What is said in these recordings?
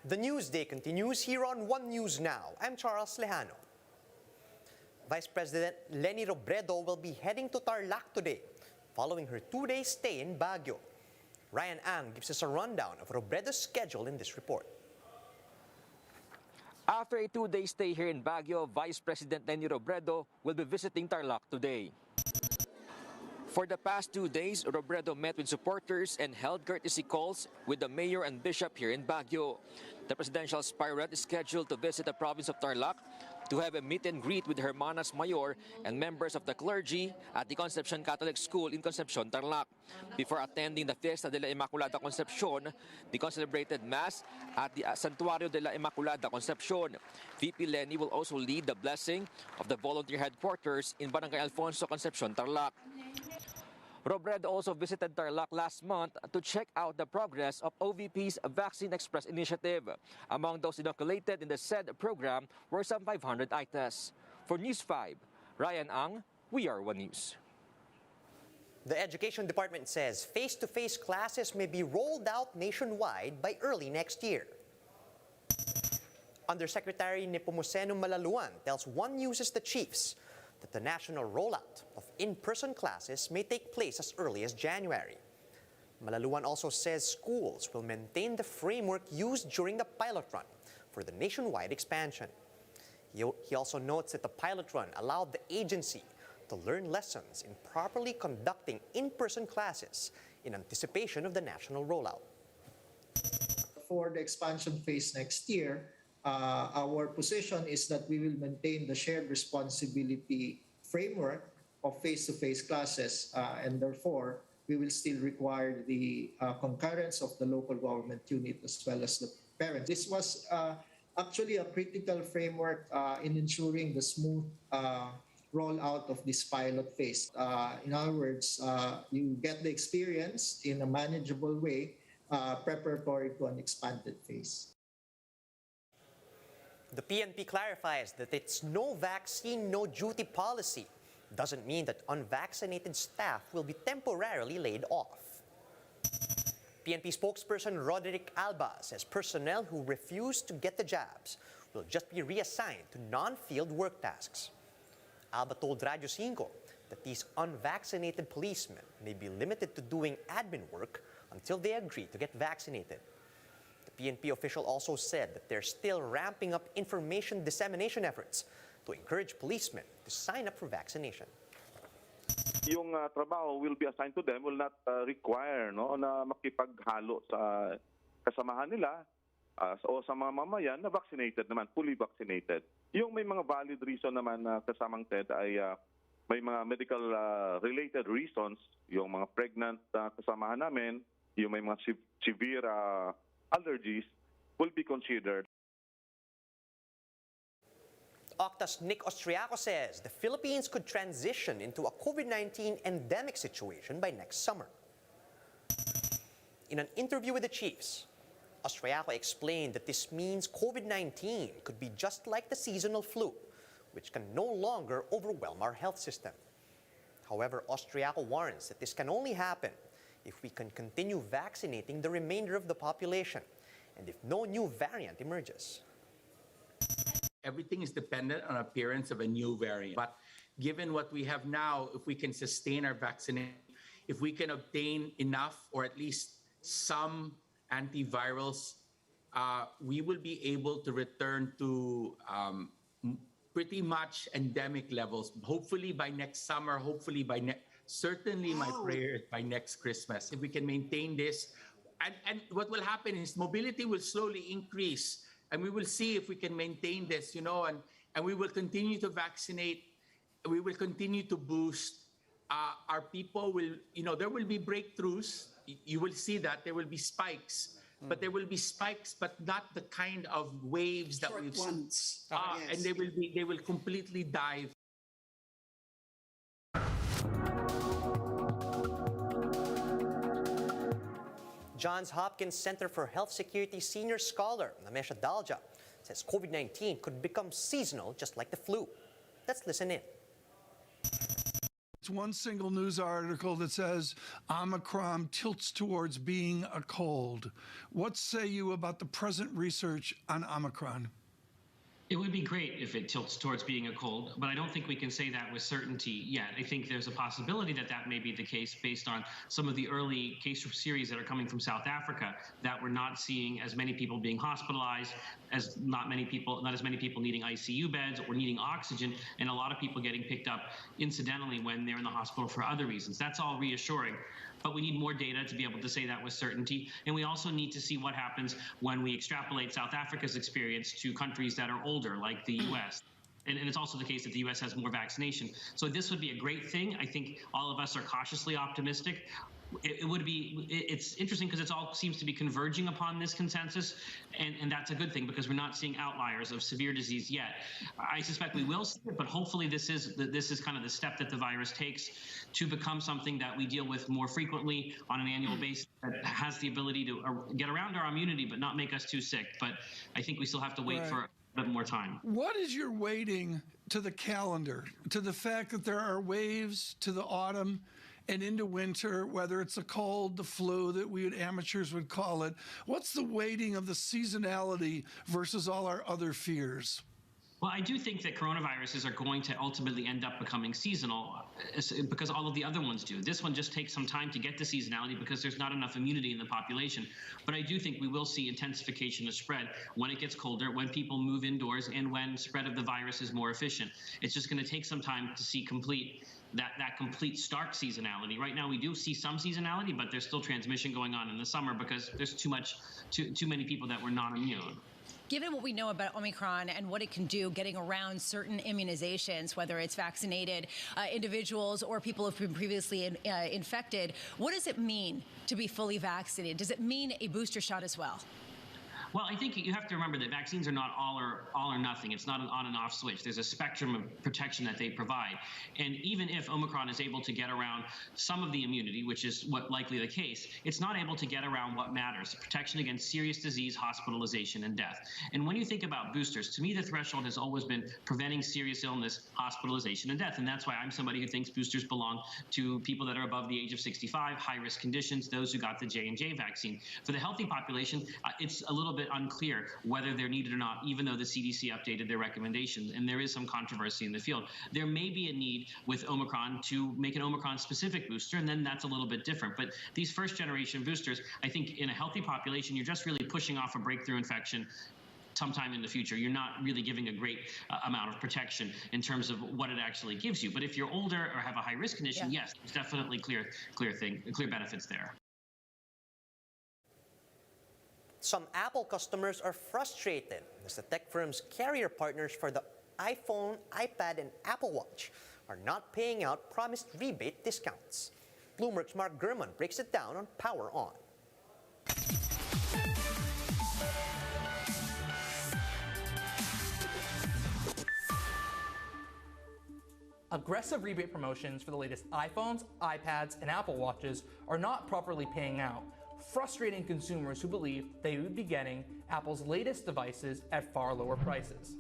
The Newsday continues here on One News Now. I'm Charles Lejano. Vice President Leni Robredo will be heading to Tarlac today, following her two-day stay in Baguio. Ryan Ang gives us a rundown of Robredo's schedule in this report. After a two-day stay here in Baguio, Vice President Leni Robredo will be visiting Tarlac today. For the past 2 days, Robredo met with supporters and held courtesy calls with the mayor and bishop here in Baguio. The presidential aspirant is scheduled to visit the province of Tarlac to have a meet and greet with Hermanas Mayor and members of the clergy at the Conception Catholic School in Concepcion, Tarlac. Before attending the Fiesta de la Immaculada Conception, the celebrated Mass at the Santuario de la Immaculada Concepcion. VP Leni will also lead the blessing of the volunteer headquarters in Barangay Alfonso, Concepcion, Tarlac. Robredo also visited Tarlac last month to check out the progress of OVP's Vaccine Express initiative. Among those inoculated in the said program were some 500 ITES. For News 5, Ryan Ang, We Are One News. The Education Department says face-to-face classes may be rolled out nationwide by early next year. Undersecretary Nepomuceno Malaluan tells One News' The Chiefs that the national rollout of in-person classes may take place as early as January. Malaluan also says schools will maintain the framework used during the pilot run for the nationwide expansion. He also notes that the pilot run allowed the agency to learn lessons in properly conducting in-person classes in anticipation of the national rollout. For the expansion phase next year, our position is that we will maintain the shared responsibility framework of face-to-face classes, and therefore we will still require the concurrence of the local government unit as well as the parents. This was actually a critical framework in ensuring the smooth rollout of this pilot phase. In other words, you get the experience in a manageable way preparatory to an expanded phase. The PNP clarifies that its no vaccine, no duty policy doesn't mean that unvaccinated staff will be temporarily laid off. PNP spokesperson Roderick Alba says personnel who refuse to get the jabs will just be reassigned to non-field work tasks. Alba told Radio 5 that these unvaccinated policemen may be limited to doing admin work until they agree to get vaccinated. The PNP official also said that they're still ramping up information dissemination efforts to encourage policemen to sign up for vaccination. Yung trabaho will be assigned to them will not require na makipaghalo sa kasamahan nila o sa mga mamayan na vaccinated naman, fully vaccinated. Yung may mga valid reason naman na kasamang TED ay may mga medical related reasons, yung mga pregnant na kasamahan namin, yung may mga severe allergies will be considered. OCTA's Nick Austriaco says the Philippines could transition into a COVID-19 endemic situation by next summer. In an interview with the Chiefs, Austriaco explained that this means COVID-19 could be just like the seasonal flu, which can no longer overwhelm our health system. However, Austriaco warns that this can only happen if we can continue vaccinating the remainder of the population and if no new variant emerges. Everything is dependent on appearance of a new variant. But given what we have now, if we can sustain our vaccination, if we can obtain enough or at least some antivirals, we will be able to return to pretty much endemic levels. Hopefully by next summer, hopefully by certainly my prayer is by next Christmas. If we can maintain this, and what will happen is mobility will slowly increase. And we will see if we can maintain this, and we will continue to vaccinate. We will continue to boost. Our people will, there will be breakthroughs. You will see that there will be spikes, but there will be spikes, but not the kind of waves that we've seen. And they will completely dive. Johns Hopkins Center for Health Security senior scholar Namesha Dalja says COVID-19 could become seasonal just like the flu. Let's listen in. one single news article that says Omicron tilts towards being a cold. What say you about the present research on Omicron? It would be great if it tilts towards being a cold, but I don't think we can say that with certainty yet. I think there's a possibility that that may be the case based on some of the early case series that are coming from South Africa, that we're not seeing as many people being hospitalized, not as many people needing ICU beds or needing oxygen, and a lot of people getting picked up incidentally when they're in the hospital for other reasons. That's all reassuring. But we need more data to be able to say that with certainty. And we also need to see what happens when we extrapolate South Africa's experience to countries that are older, like the US. And it's also the case that the US has more vaccination. So this would be a great thing. I think all of us are cautiously optimistic. It's interesting because it all seems to be converging upon this consensus, and that's a good thing because we're not seeing outliers of severe disease yet. I suspect we will see it, but hopefully this is kind of the step that the virus takes to become something that we deal with more frequently on an annual basis, that has the ability to get around our immunity but not make us too sick. But I think we still have to wait for a bit more time. What is your weighting to the calendar, to the fact that there are waves to the autumn and into winter, whether it's a cold, the flu that amateurs would call it? What's the weighting of the seasonality versus all our other fears? Well, I do think that coronaviruses are going to ultimately end up becoming seasonal because all of the other ones do. This one just takes some time to get to seasonality because there's not enough immunity in the population. But I do think we will see intensification of spread when it gets colder, when people move indoors, and when spread of the virus is more efficient. It's just going to take some time to see that complete stark seasonality. Right now we do see some seasonality, but there's still transmission going on in the summer because there's too many people that were not immune. Given what we know about Omicron and what it can do getting around certain immunizations, whether it's vaccinated individuals or people who've been previously infected, what does it mean to be fully vaccinated? Does it mean a booster shot as well? Well, I think you have to remember that vaccines are not all or nothing. It's not an on and off switch. There's a spectrum of protection that they provide. And even if Omicron is able to get around some of the immunity, which is what likely the case, it's not able to get around what matters, protection against serious disease, hospitalization, and death. And when you think about boosters, to me, the threshold has always been preventing serious illness, hospitalization, and death. And that's why I'm somebody who thinks boosters belong to people that are above the age of 65, high-risk conditions, those who got the J&J vaccine. For the healthy population, it's a little bit unclear whether they're needed or not, even though the CDC updated their recommendations, and there is some controversy in the field. There may be a need with Omicron to make an Omicron-specific booster, and then that's a little bit different. But these first-generation boosters, I think in a healthy population, you're just really pushing off a breakthrough infection sometime in the future. You're not really giving a great amount of protection in terms of what it actually gives you. But if you're older or have a high-risk condition, yes, there's definitely clear benefits there. Some Apple customers are frustrated as the tech firm's carrier partners for the iPhone, iPad, and Apple Watch are not paying out promised rebate discounts. Bloomberg's Mark Gurman breaks it down on Power On. Aggressive rebate promotions for the latest iPhones, iPads, and Apple Watches are not properly paying out, frustrating consumers who believe they would be getting Apple's latest devices at far lower prices.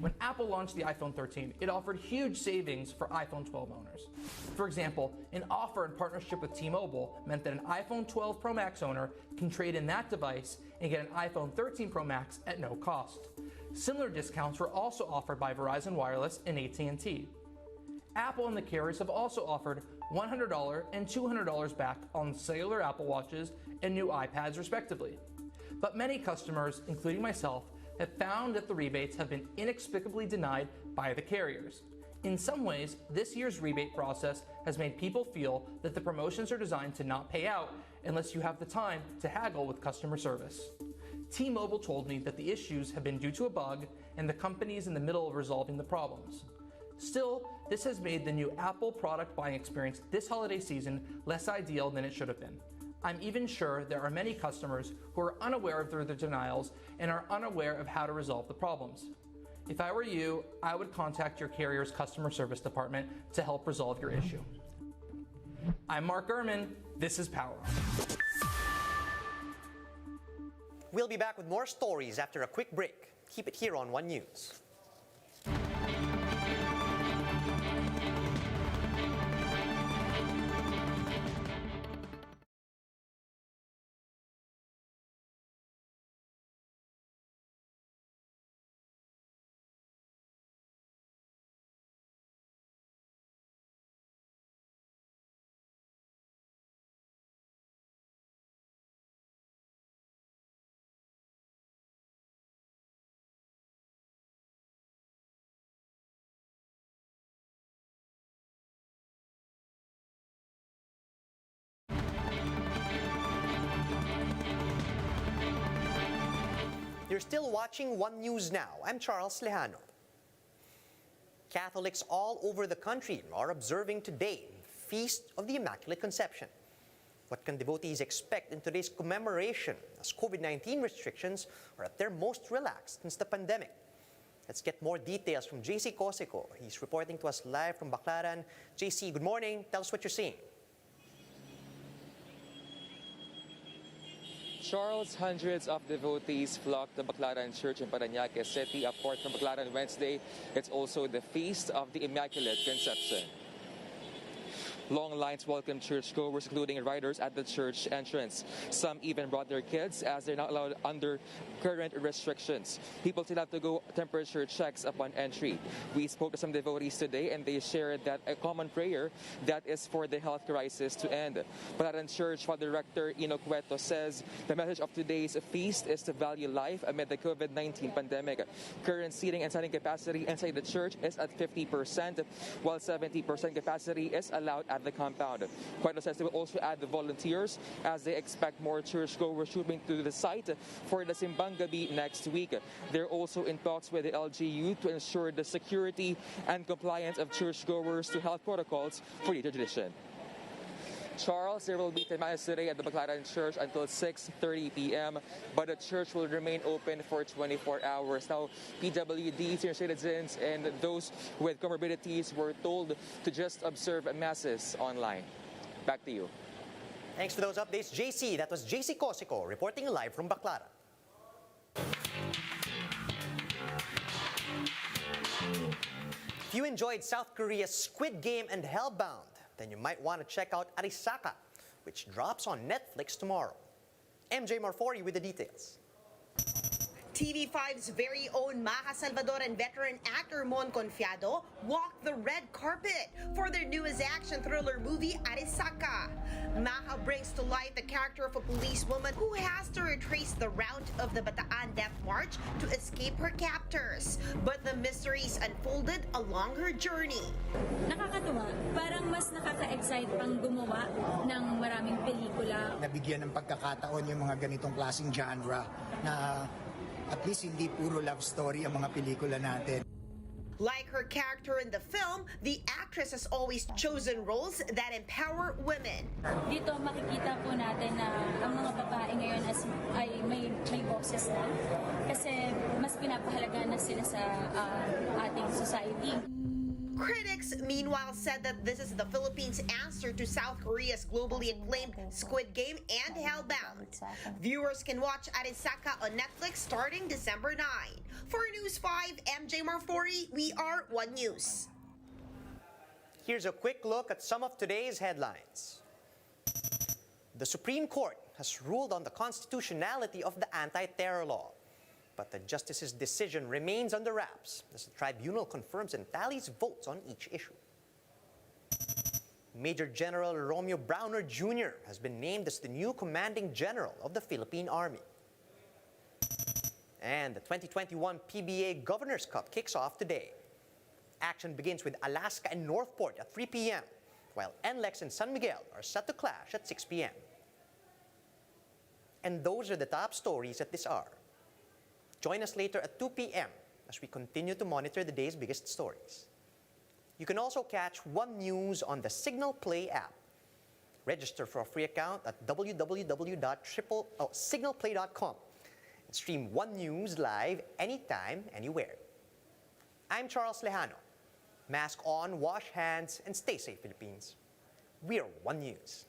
When Apple launched the iPhone 13, it offered huge savings for iPhone 12 owners. For example, an offer in partnership with T-Mobile meant that an iPhone 12 Pro Max owner can trade in that device and get an iPhone 13 Pro Max at no cost. Similar discounts were also offered by Verizon Wireless and AT&T. Apple and the carriers have also offered $100 and $200 back on cellular Apple Watches and new iPads respectively. But many customers, including myself, have found that the rebates have been inexplicably denied by the carriers. In some ways, this year's rebate process has made people feel that the promotions are designed to not pay out unless you have the time to haggle with customer service. T-Mobile told me that the issues have been due to a bug and the company is in the middle of resolving the problems. Still, this has made the new Apple product buying experience this holiday season less ideal than it should have been. I'm even sure there are many customers who are unaware of their denials and are unaware of how to resolve the problems. If I were you, I would contact your carrier's customer service department to help resolve your issue. I'm Mark Gurman. This is Power On. We'll be back with more stories after a quick break. Keep it here on One News. You're still watching One News Now. I'm Charles Lejano. Catholics all over the country are observing today the Feast of the Immaculate Conception. What can devotees expect in today's commemoration as COVID-19 restrictions are at their most relaxed since the pandemic? Let's get more details from JC Cosico. He's reporting to us live from Baclaran. JC, good morning. Tell us what you're seeing. Charles, hundreds of devotees flocked to Baclaran Church in Parañaque City. Apart from Baclaran Wednesday, it's also the Feast of the Immaculate Conception. Long lines welcomed churchgoers, including riders at the church entrance. Some even brought their kids as they're not allowed under current restrictions. People still have to go temperature checks upon entry. We spoke to some devotees today and they shared that a common prayer that is for the health crisis to end. Baclaran Church Father Rector Ino Cueto says the message of today's feast is to value life amid the COVID-19 pandemic. Current seating and standing capacity inside the church is at 50%, while 70% capacity is allowed at the compound. Cueto says they will also add the volunteers as they expect more churchgoers trooping to the site for the Simbang Gabi next week. They're also in talks with the LGU to ensure the security and compliance of churchgoers to health protocols for the tradition. Charles, there will be Mass today at the Baclaran Church until 6:30 p.m., but the church will remain open for 24 hours. Now, PWD, senior citizens, and those with comorbidities were told to just observe masses online. Back to you. Thanks for those updates, JC. That was JC Cosico reporting live from Baclaran. If you enjoyed South Korea's Squid Game and Hellbound, then you might want to check out Arisaka, which drops on Netflix tomorrow. MJ Marfori with the details. TV5's very own Maha Salvadoran veteran actor Mon Confiado walked the red carpet for their newest action thriller movie, Arisaka. Maha brings to life the character of a policewoman who has to retrace the route of the Bataan Death March to escape her captors. But the mysteries unfolded along her journey. Nakakatuwa, parang mas nakaka-excite pang gumawa ng maraming pelikula. Nabigyan ng pagkakataon yung mga ganitong klaseng genre na at least hindi puro love story ang mga pelikula natin. Like her character in the film, the actress has always chosen roles that empower women. Dito makikita po natin na ang mga babae ngayon ay may boses na. Kasi mas pinapahalaga na sila sa ating society. Critics, meanwhile, said that this is the Philippines' answer to South Korea's globally acclaimed Squid Game and Hellbound. Viewers can watch Arisaka on Netflix starting December 9. For News 5, MJ Marfori, we are One News. Here's a quick look at some of today's headlines. The Supreme Court has ruled on the constitutionality of the anti-terror law. But the justice's decision remains under wraps as the tribunal confirms and tallies votes on each issue. Major General Romeo Browner Jr. has been named as the new commanding general of the Philippine Army. And the 2021 PBA Governor's Cup kicks off today. Action begins with Alaska and Northport at 3 p.m., while NLEX and San Miguel are set to clash at 6 p.m. And those are the top stories at this hour. Join us later at 2 p.m. as we continue to monitor the day's biggest stories. You can also catch One News on the Signal Play app. Register for a free account at www.signalplay.com and stream One News live anytime, anywhere. I'm Charles Lejano. Mask on, wash hands, and stay safe, Philippines. We are One News.